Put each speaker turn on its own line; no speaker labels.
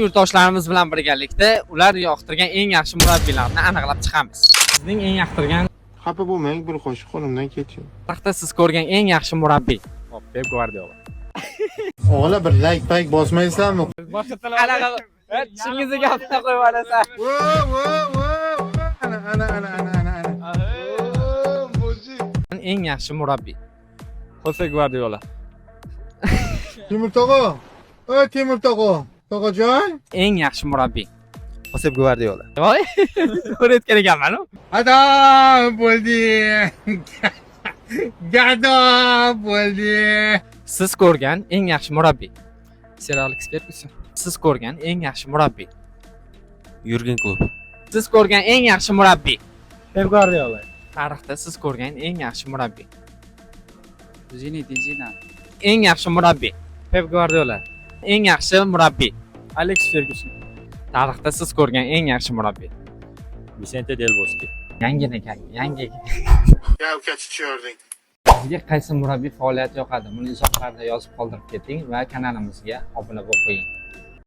Yurtdoshlarimiz bilan birgalikda ular yoqtirgan eng yaxshi murabbiylarni aniqlab chiqamiz. Sizning eng yoqtirgan
Xafa bo'lmang, bir qo'shiq qo'limdan ketdi.
vaqtda siz ko'rgan eng yaxshi murabbiy.
Pep Guardiola.
O'g'la bir like bosmaysizlarmi?
Anaqa tishingizga gapni qo'yib olasan.
Ana.
Eng yaxshi murabbiy.
Jose Guardiola.
Timur tog'a. Ey Timur tog'a. Tog'ajon.
Eng yaxshi murabbiy.
Jose Guardiola.
Voy, ko'rayotgan ekanman-ku.
Adam bo'ldi. Gado bo'ldi.
Siz ko'rgan eng yaxshi murabbiy. Sir Alex Ferguson. Siz ko'rgan eng yaxshi murabbiy.
Jurgen Klopp.
Siz ko'rgan eng yaxshi murabbiy.
Pep Guardiola.
Tarixda siz ko'rgan eng yaxshi murabbiy.
Zinedine Zidane.
Eng yaxshi murabbiy.
Pep Guardiola.
Eng yaxshi murabbiy.
Alex Ferguson.
Tarixda siz ko'rgan eng yaxshi murabbiy.
Vicente Del Bosque.
Yangi.
Ya uka chiqyording.
Sizga qaysi murabbiy faoliyati yoqadi? Buni izohlarda yozib qoldirib keting va kanalimizga obuna bo'lib qo'ying.